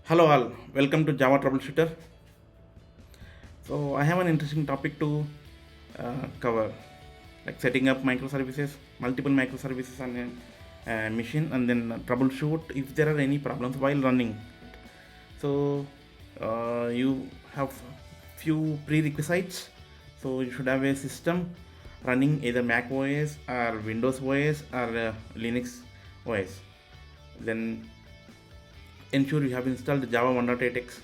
Hello all, welcome to Java Troubleshooter. So I have an interesting topic to cover, like setting up microservices, multiple microservices on a machine, and then troubleshoot if there are any problems while running. So you have few prerequisites. So you should have a system running either Mac OS or Windows OS or Linux OS. Then ensure you have installed Java 1.8x,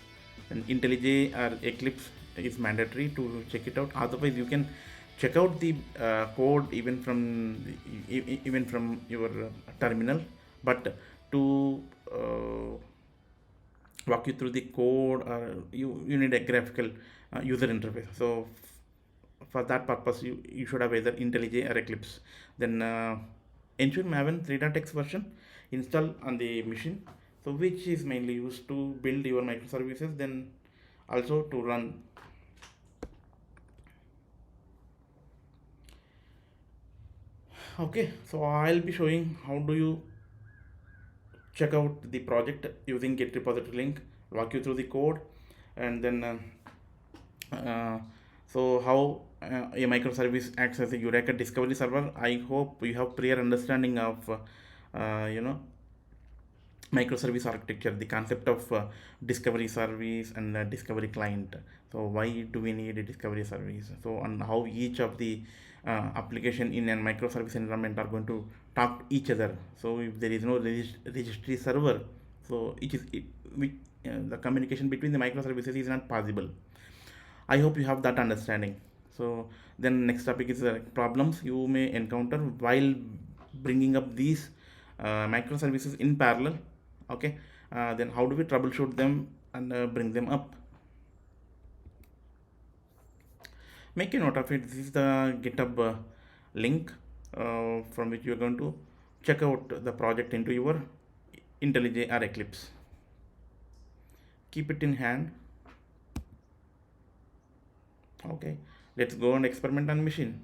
and IntelliJ or Eclipse is mandatory to check it out. Otherwise, you can check out the code even from your terminal. But to walk you through the code, you need a graphical user interface. So for that purpose, you should have either IntelliJ or Eclipse. Then ensure Maven 3.x version install on the machine, so which is mainly used to build your microservices, then also to run. Okay, so I'll be showing how do you check out the project using Git repository link, walk you through the code, and then uh, so how a microservice acts as a Eureka discovery server. I hope you have prior understanding of you know microservice architecture, the concept of discovery service and discovery client. So why do we need a discovery service, so and how each of the application in a microservice environment are going to talk to each other. So if there is no registry server, so the communication between the microservices is not possible. I hope you have that understanding. So then next topic is problems you may encounter while bringing up these microservices in parallel. Okay, then how do we troubleshoot them and bring them up? Make a note of it. This is the GitHub link from which you are going to check out the project into your IntelliJ or Eclipse. Keep it in hand. Okay, let's go and experiment on machine.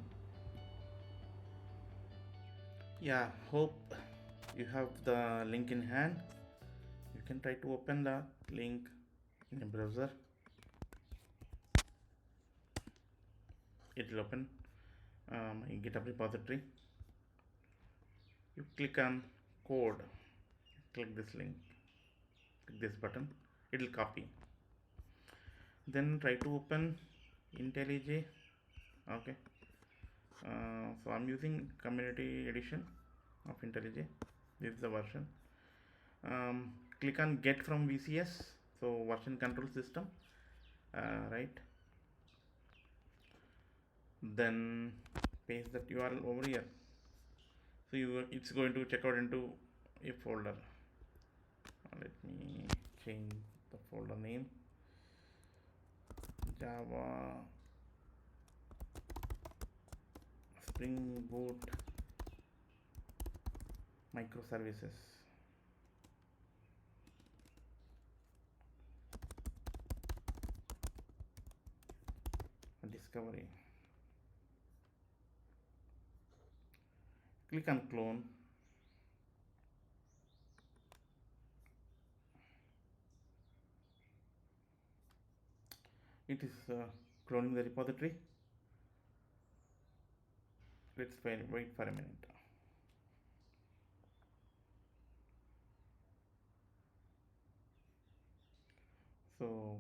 Yeah, hope you have the link in hand. You can try to open the link in a browser. It will open my GitHub repository. You click on code, click this link, click this button, it will copy. Then try to open IntelliJ. Okay, so I'm using community edition of IntelliJ. This is the version. Click on get from VCS, so version control system, right? Then paste that URL over here. So it's going to check out into a folder. Let me change the folder name, Java Spring Boot Microservices discovery. Click on clone. It is cloning the repository. Let's wait for a minute. So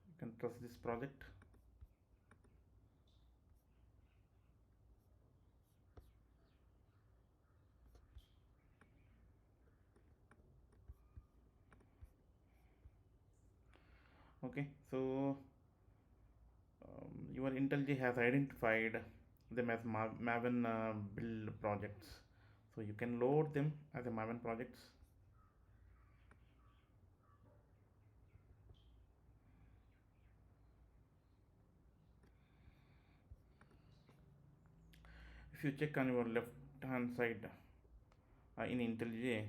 you can trust this project. Okay, so your IntelliJ has identified them as Maven build projects, so you can load them as a Maven projects. If you check on your left hand side in IntelliJ,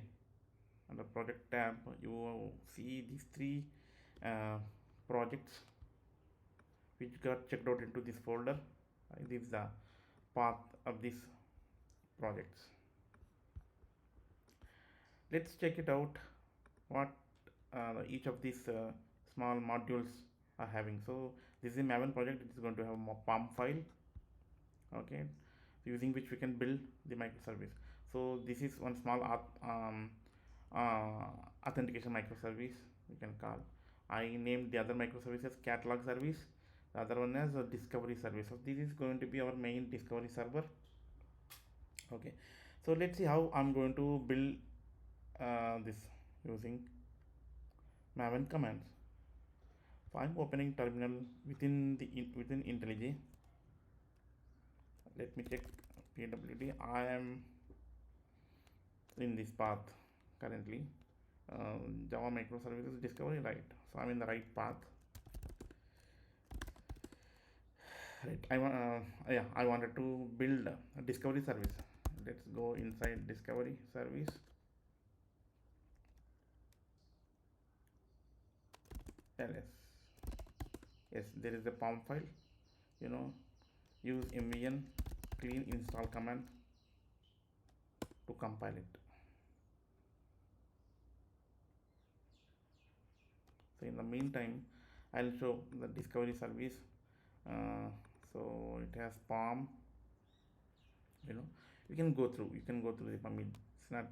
under project tab, you will see these three uh, projects which got checked out into this folder. This is the path of these projects. Let's check it out what each of these small modules are having. So this is a Maven project. It is going to have a POM file, okay, using which we can build the microservice. So this is one small authentication microservice we can call. I named the other microservice as catalog service, the other one as a discovery service. So this is going to be our main discovery server, okay. So let's see how I'm going to build this using Maven commands. So I'm opening terminal within within IntelliJ. Let me check PWD. I am in this path currently. Java microservices discovery, right? So I'm in the right path. Right. I wanted to build a discovery service. Let's go inside discovery service. ls. Yes, there is a POM file. You know, use mvn clean install command to compile it. So in the meantime, I'll show the discovery service. So it has POM. You know, you can go through the POM. It's not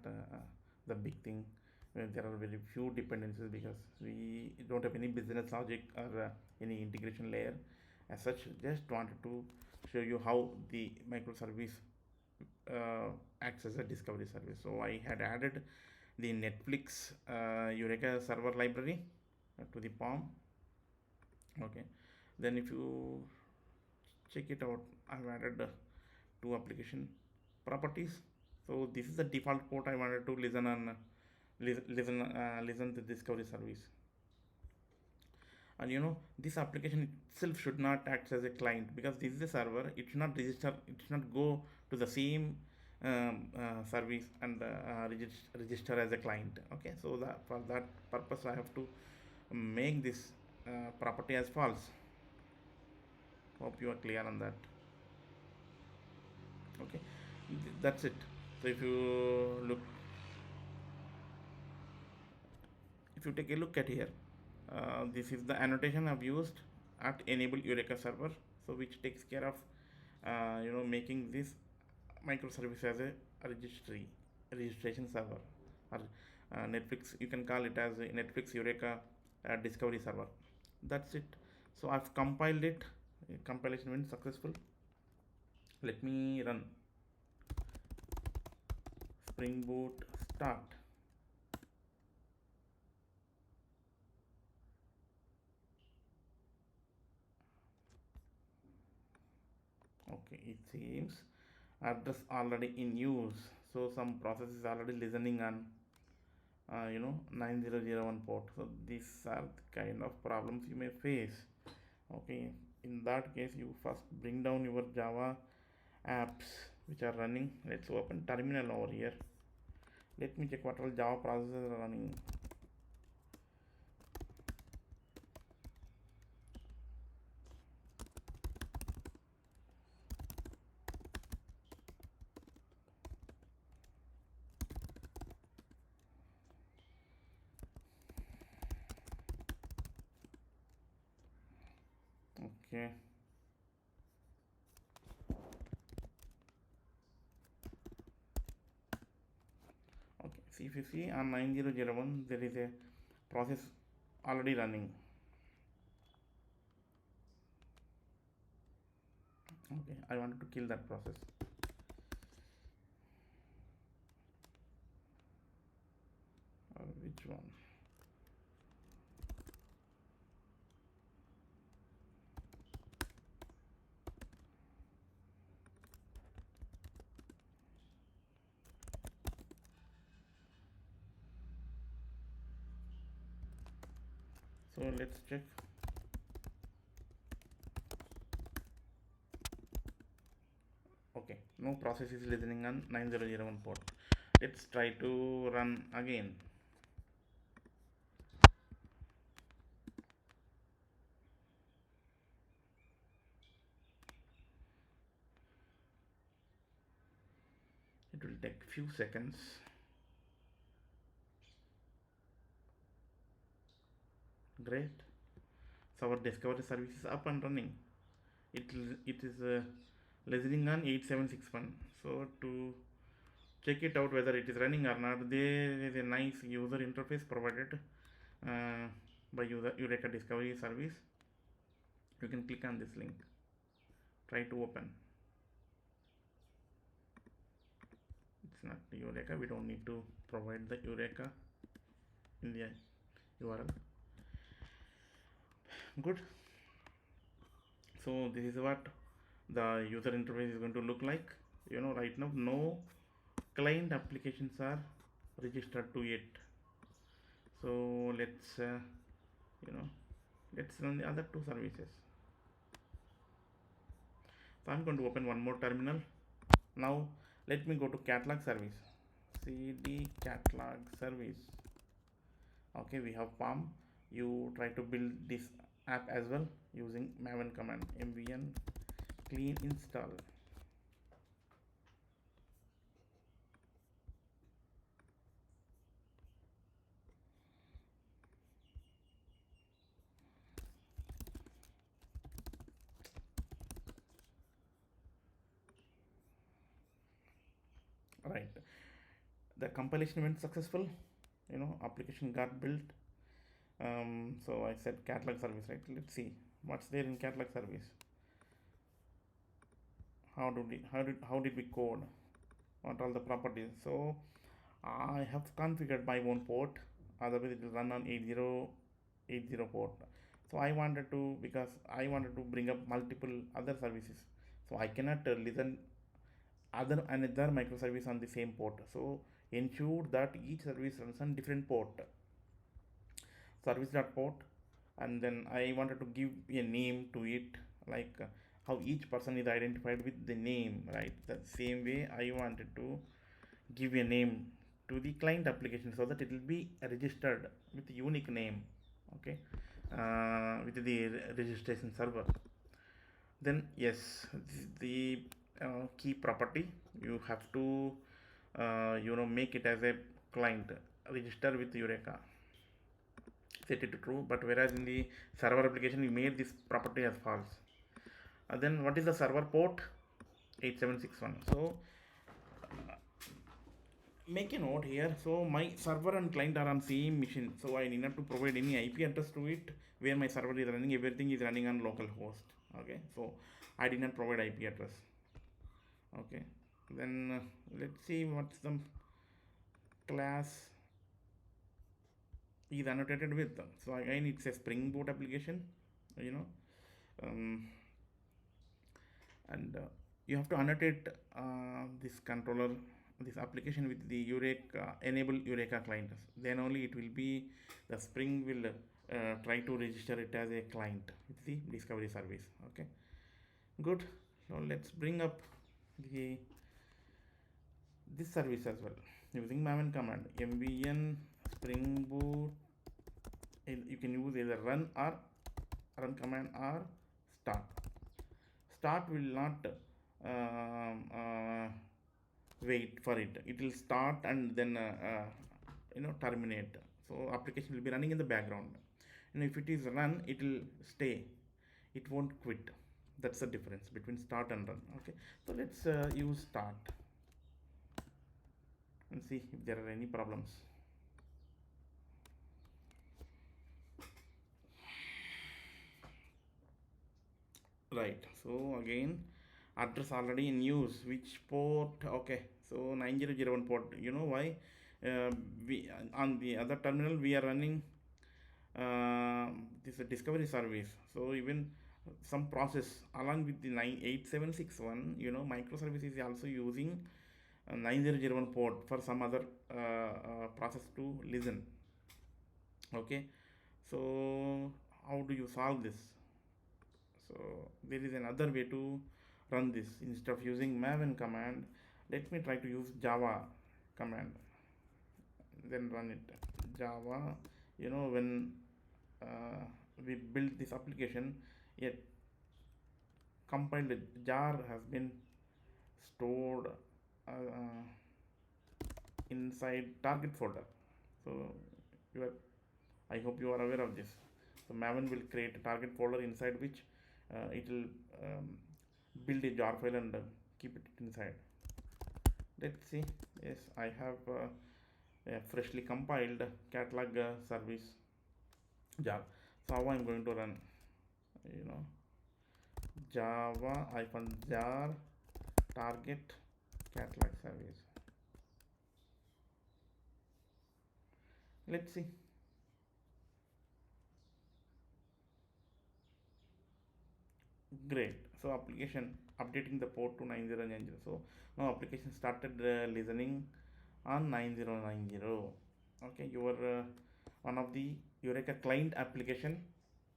the big thing. There are very few dependencies because we don't have any business logic or any integration layer as such. Just wanted to show you how the microservice acts as a discovery service. So I had added the Netflix-eureka server library to the POM, okay. Then if you check it out, I've added two application properties. So this is the default port I wanted to listen to discovery service. And you know, this application itself should not act as a client because this is a server. It should not register, it should not go to the same service and register as a client, okay. So that for that purpose I have to make this property as false. Hope you are clear on that, okay. That's it. So if you take a look at here, this is the annotation I've used at enable eureka server, so which takes care of making this microservice as a registration server, or Netflix, you can call it as a Netflix-eureka discovery server. That's it. So I've compiled it. Compilation went successful. Let me run spring boot start. Okay, it seems address already in use, so some process is already listening on 9001 port. So these are the kind of problems you may face, okay. In that case, you first bring down your Java apps which are running. Let's open terminal over here. Let me check what all Java processes are running. Okay. Okay. See, if you see on 9001, there is a process already running. Okay, I wanted to kill that process. Which one? So let's check. Okay, no process is listening on 9001 port. Let's try to run again. It will take few seconds. Great. So our discovery service is up and running. It is listening on 8761. So to check it out whether it is running or not, there is a nice user interface provided uh, by Eureka Discovery Service. You can click on this link. Try to open. It's not Eureka. We don't need to provide the Eureka in the URL. Good. So this is what the user interface is going to look like. Right now no client applications are registered to it. So you know let's run the other two services. So I'm going to open one more terminal. Now let me go to catalog service. cd catalog service. Okay, we have palm. You try to build this app as well using maven command, mvn clean install. Right, the compilation went successful. Application got built. So I said catalog service, right? Let's see what's there in catalog service. How did we code? What all the properties? So I have configured my own port, otherwise it will run on 8080 port. So because I wanted to bring up multiple other services, so I cannot listen another microservice on the same port. So ensure that each service runs on different port, service.port, and then I wanted to give a name to it, like how each person is identified with the name, right? The same way I wanted to give a name to the client application so that it will be registered with a unique name. Okay, with the registration server. Then yes, the key property, you have to make it as a client, register with Eureka, set it to true. But whereas in the server application we made this property as false. Then what is the server port? 8761. So make a note here. So my server and client are on same machine, so I need not to provide any IP address to it where my server is running. Everything is running on local host. Okay, so I did not provide IP address. Okay, then let's see what's the class is annotated with. So again it's a spring boot application, you know um, and you have to annotate this controller, this application with the Eureka, enable Eureka client. Then only it will be, the spring will try to register it as a client with the discovery service. Okay, good. Now let's bring up this service as well using maven command, mvn spring boot. You can use either run command or start will not wait for it. It will start and then terminate. So application will be running in the background. If it is run, it will stay, it won't quit. That's the difference between start and run. Okay, so let's use start and see if there are any problems. Right, so again address already in use, which port? Okay, so 9001 port. You know why? We on the other terminal we are running this discovery service, so even some process along with the 98761, microservice is also using 9001 port for some other process to listen. Okay, so how do you solve this? So there is another way to run this. Instead of using maven command, let me try to use java command, then run it. Java, when we built this application, yet compiled jar has been stored inside target folder. So I hope you are aware of this. So Maven will create a target folder inside which it will build a jar file and keep it inside. Let's see. Yes, I have a freshly compiled catalog service jar. So how I'm going to run, java jar target catalog service. Let's see. Great. So application updating the port to 9090. So now application started listening on 9090. Okay, your one of the Eureka client application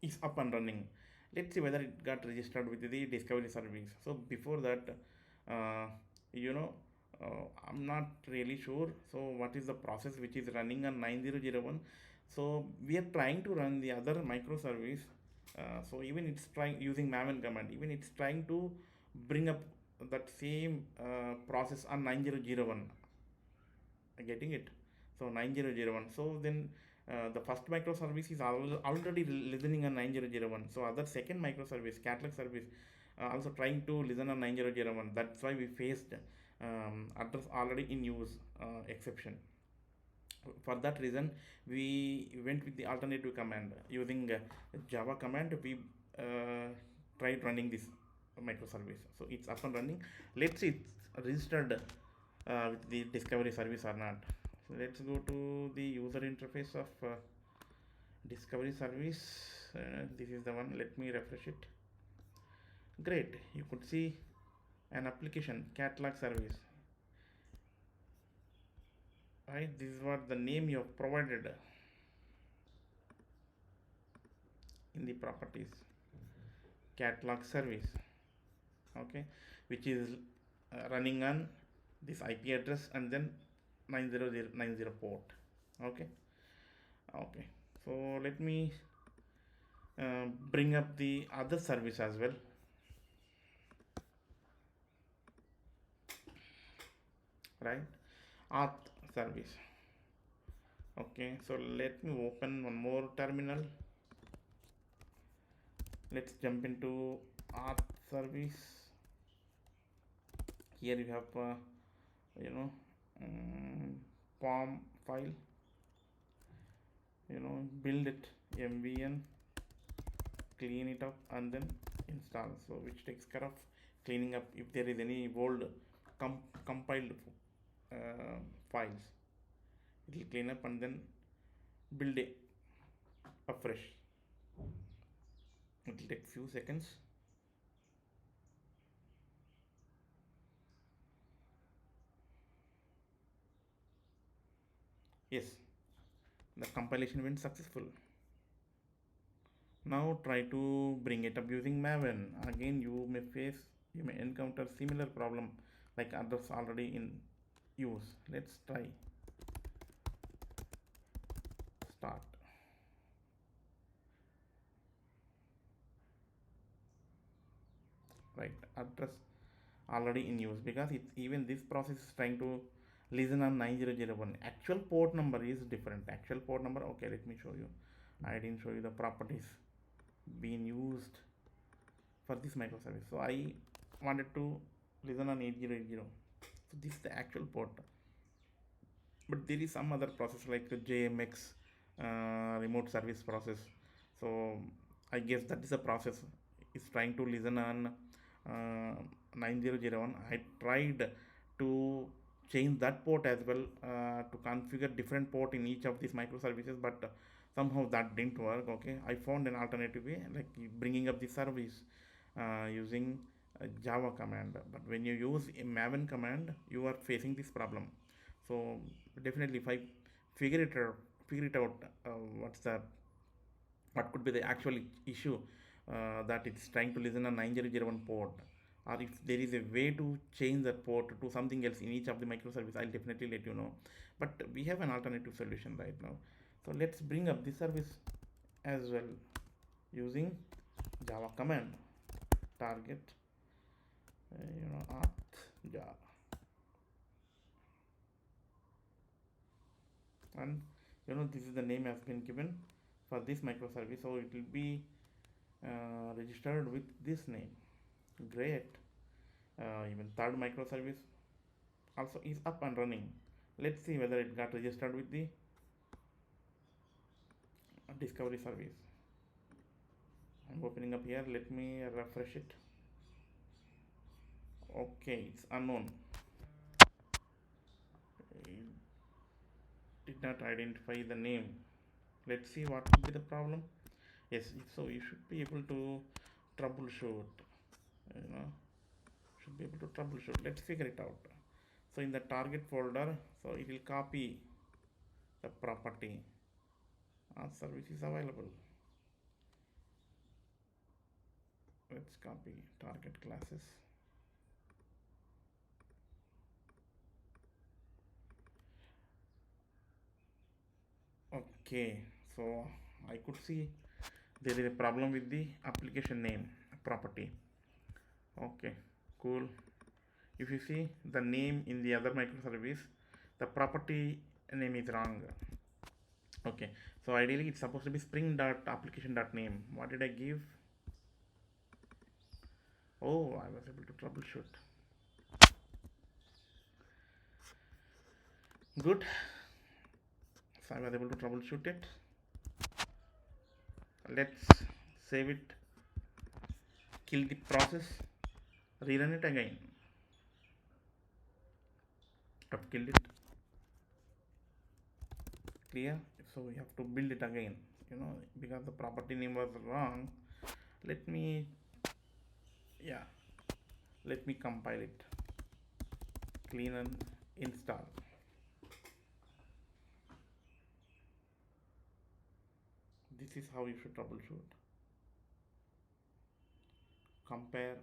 is up and running. Let's see whether it got registered with the discovery service. So before that, uh, you know I'm not really sure. So what is the process which is running on 9001? So we are trying to run the other microservice. So even it's trying using maven command, even it's trying to bring up that same process on 9001. Getting it? So 9001. So then the first microservice is already listening on 9001. So other second microservice, catalog service, also trying to listen on 9001. That's why we faced address already in use exception. For that reason, we went with the alternative command using Java command. We tried running this microservice. So it's up and running. Let's see it's registered with the discovery service or not. So let's go to the user interface of discovery service. This is the one. Let me refresh it. Great, you could see an application catalog service, right? This is what the name you have provided in the properties, catalog service, okay, which is running on this IP address and then 90090 port. Okay, so let me bring up the other service as well. Right, auth service. Okay, so let me open one more terminal. Let's jump into auth service. Here you have POM file, build it mvn, clean it up and then install. So which takes care of cleaning up if there is any old compiled files. It will clean up and then build it afresh. It will take few seconds. Yes, the compilation went successful. Now try to bring it up using Maven. Again, you may encounter similar problem like others already in use. Let's try. Start. Right, address already in use because it's even this process is trying to listen on 9001. Actual port number is different. Actual port number. Okay, let me show you. I didn't show you the properties being used for this microservice. So I wanted to listen on 8080. So this is the actual port, but there is some other process like JMX remote service process. So I guess that is a process is trying to listen on 9001. I tried to change that port as well to configure different port in each of these microservices, but somehow that didn't work. Okay, I found an alternative way like bringing up the service using a Java command, but when you use a Maven command you are facing this problem. So definitely if I figure it out what could be the actual issue that it's trying to listen on 9001 port, or if there is a way to change that port to something else in each of the microservice, I'll definitely let you know. But we have an alternative solution right now. So let's bring up the service as well using Java command target auth jar, and this is the name has been given. for this microservice, so it will be registered with this name. Great. Even third microservice also is up and running. Let's see whether it got registered with the discovery service. I'm opening up here. Let me refresh it. Okay, it's unknown. It did not identify the name. Let's see what could be the problem. Yes, so you should be able to troubleshoot. You know, should be able to troubleshoot. Let's figure it out. So in the target folder, so it will copy the property. Our service is available. Let's copy target classes. Okay, so I could see there is a problem with the application name property. Okay, cool. If you see the name in the other microservice, the property name is wrong. Okay, so ideally it's supposed to be spring.application.name. What did I give? Oh, I was able to troubleshoot. Good. So I was able to troubleshoot it. Let's save it, kill the process, rerun it again. I've killed it. Clear? So we have to build it again, because the property name was wrong. Let me, yeah, let me compile it. Clean and install. This is how you should troubleshoot. Compare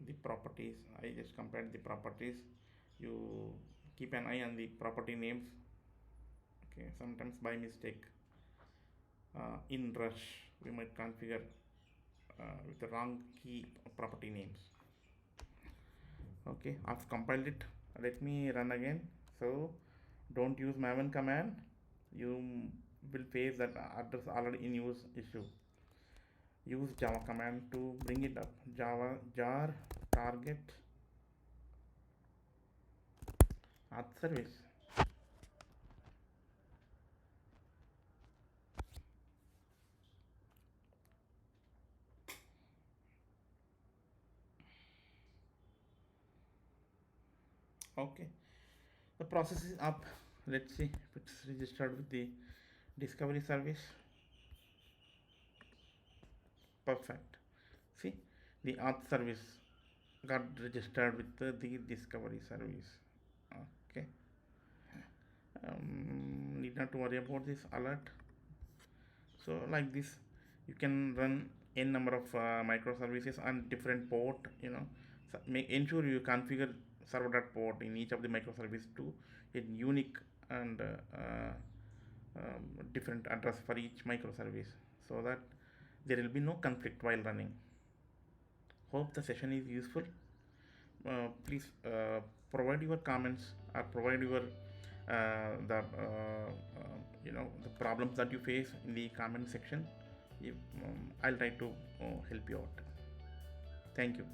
the properties. I just compared the properties. You keep an eye on the property names. Okay, sometimes by mistake, in rush, we might configure with the wrong key property names. Okay, I've compiled it. Let me run again. So don't use maven command. You will face that address already in use issue. Use java command to bring it up. Java jar target auth service. Okay, the process is up. Let's see if it's registered with the discovery service. Perfect. See, the auth service got registered with the discovery service. Okay, need not to worry about this alert. So like this, you can run n number of microservices on different port. So ensure you configure server.port in each of the microservice to a unique and different address for each microservice, so that there will be no conflict while running. Hope the session is useful. Please provide your comments or provide your the problems that you face in the comment section. I'll try to help you out. Thank you.